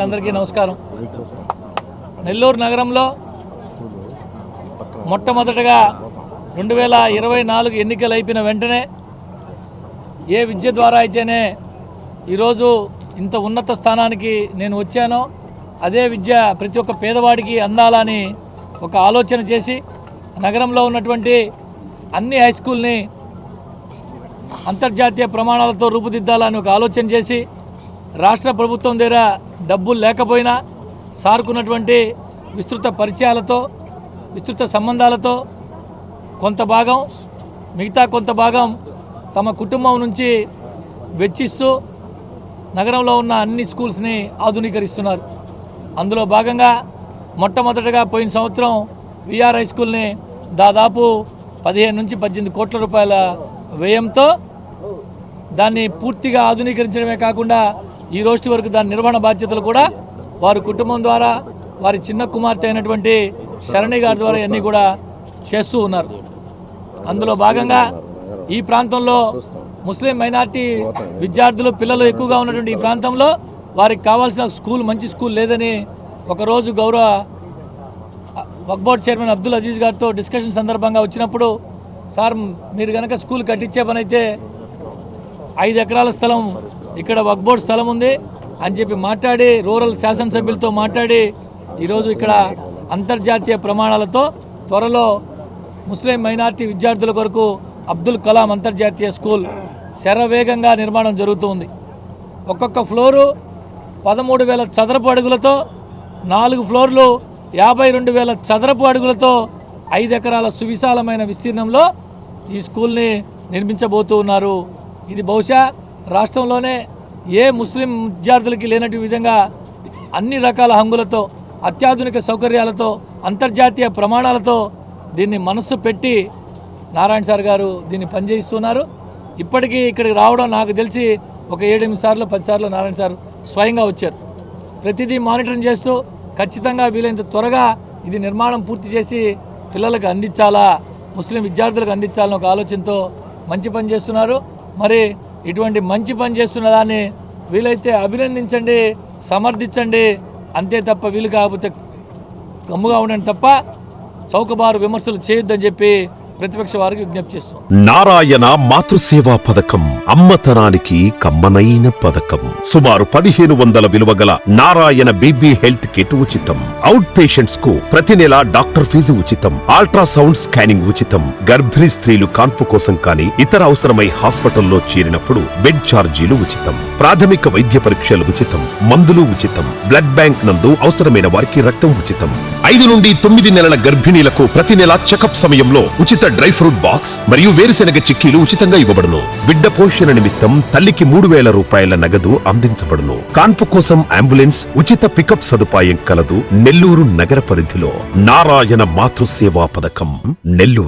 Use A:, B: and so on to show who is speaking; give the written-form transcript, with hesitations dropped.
A: అందరికీ నమస్కారం. నెల్లూరు నగరంలో మొట్టమొదటగా 2024 ఎన్నికలు అయిపోయిన వెంటనే ఏ విద్య ద్వారా అయితేనే ఈరోజు ఇంత ఉన్నత స్థానానికి నేను వచ్చానో అదే విద్య ప్రతి ఒక్క పేదవాడికి అందాలని ఒక ఆలోచన చేసి నగరంలో ఉన్నటువంటి అన్ని హై స్కూల్ని అంతర్జాతీయ ప్రమాణాలతో రూపుదిద్దాలని ఒక ఆలోచన చేసి రాష్ట్ర ప్రభుత్వం దగ్గర డబ్బులు లేకపోయినా సారుకున్నటువంటి విస్తృత పరిచయాలతో విస్తృత సంబంధాలతో కొంత భాగం మిగతా కొంత భాగం తమ కుటుంబం నుంచి వెచ్చిస్తూ నగరంలో ఉన్న అన్ని స్కూల్స్ని ఆధునీకరిస్తున్నారు. అందులో భాగంగా మొట్టమొదటగా పోయిన సంవత్సరం విఆర్ హై స్కూల్ని దాదాపు 15 నుంచి 18 కోట్ల రూపాయల వ్యయంతో దాన్ని పూర్తిగా ఆధునీకరించడమే కాకుండా ఈ రోజు వరకు దాని నిర్వహణ బాధ్యతలు కూడా వారి కుటుంబం ద్వారా వారి చిన్న కుమార్తె అయినటువంటి శరణి గారి ద్వారా అన్నీ కూడా చేస్తూ ఉన్నారు. అందులో భాగంగా ఈ ప్రాంతంలో ముస్లిం మైనార్టీ విద్యార్థులు పిల్లలు ఎక్కువగా ఉన్నటువంటి ఈ ప్రాంతంలో వారికి కావాల్సిన స్కూల్ మంచి స్కూల్ లేదని ఒకరోజు గౌరవ వక్ఫ్ బోర్డ్ చైర్మన్ అబ్దుల్ అజీజ్ గారితో డిస్కషన్ సందర్భంగా వచ్చినప్పుడు, సార్ మీరు కనుక స్కూల్ కట్టించే పని అయితే 5 ఎకరాల స్థలం ఇక్కడ వక్ఫ్ బోర్డ్ స్థలం ఉంది అని చెప్పి మాట్లాడి రూరల్ శాసనసభ్యులతో మాట్లాడి ఈరోజు ఇక్కడ అంతర్జాతీయ ప్రమాణాలతో త్వరలో ముస్లిం మైనార్టీ విద్యార్థుల కొరకు అబ్దుల్ కలాం అంతర్జాతీయ స్కూల్ శరవేగంగా నిర్మాణం జరుగుతుంది. ఒక్కొక్క ఫ్లోరు 13,000 చదరపు అడుగులతో 4 ఫ్లోర్లు 52,000 చదరపు అడుగులతో 5 ఎకరాల సువిశాలమైన విస్తీర్ణంలో ఈ స్కూల్ని నిర్మించబోతూ ఉన్నారు. ఇది బహుశా రాష్ట్రంలోనే ఏ ముస్లిం విద్యార్థులకి లేనటువంటి విధంగా అన్ని రకాల హంగులతో అత్యాధునిక సౌకర్యాలతో అంతర్జాతీయ ప్రమాణాలతో దీన్ని మనస్సు పెట్టి నారాయణ సార్ గారు దీన్ని పనిచేయిస్తున్నారు. ఇప్పటికీ ఇక్కడికి రావడం నాకు తెలిసి ఒక 7-8 సార్లు 10 సార్లు నారాయణ సార్ స్వయంగా వచ్చారు. ప్రతిదీ మానిటరింగ్ చేస్తూ ఖచ్చితంగా వీలైనంత త్వరగా ఇది నిర్మాణం పూర్తి చేసి పిల్లలకు అందించాలా, ముస్లిం విద్యార్థులకు అందించాలని ఒక ఆలోచనతో మంచి పని చేస్తున్నారు. మరి ఇటువంటి మంచి పని చేస్తున్న దాన్ని వీలైతే అభినందించండి, సమర్థించండి, అంతే తప్ప వీలు కాకపోతే గమ్ముగా ఉండండి తప్ప చౌకబారు విమర్శలు చేయొద్దని చెప్పి ప్రతిపక్ష వారికి విజ్ఞప్తి చేస్తాం.
B: నారాయణ మాతృసేవా పథకం అమ్మతనానికి కమ్మనైన పథకం. సుమారు 1,500 విలువ గల నారాయణ బీబీ హెల్త్ కిట్ ఉచితం. అవుట్ పేషెంట్స్ కు ప్రతి నెల డాక్టర్ ఫీజు ఉచితం. అల్ట్రాసౌండ్ స్కానింగ్ ఉచితం. గర్భిణీ స్త్రీలు కాన్పు కోసం కానీ ఇతర అవసరమై హాస్పిటల్లో చేరినప్పుడు బెడ్ ఛార్జీలు ఉచితం. ప్రాథమిక వైద్య పరీక్షలు ఉచితం. మందులు ఉచితం. బ్లడ్ బ్యాంక్ నందు అవసరమైన వారికి రక్తం ఉచితం. 5 నుండి 9 నెలల గర్భిణీలకు ప్రతి నెల చెకప్ సమయంలో ఉచిత డ్రై ఫ్రూట్ బాక్స్ మరియు వేరుశెనగ చిక్కీలు ఉచితంగా ఇవ్వబడును. బిడ్డ పోషణ నిమిత్తం తల్లికి 3,000 రూపాయల నగదు అందించబడును. కాన్పు కోసం అంబులెన్స్ ఉచిత పికప్ సదుపాయం కలదు. నెల్లూరు నగర పరిధిలో నారాయణ మాతృసేవా పథకం నెల్లూరు.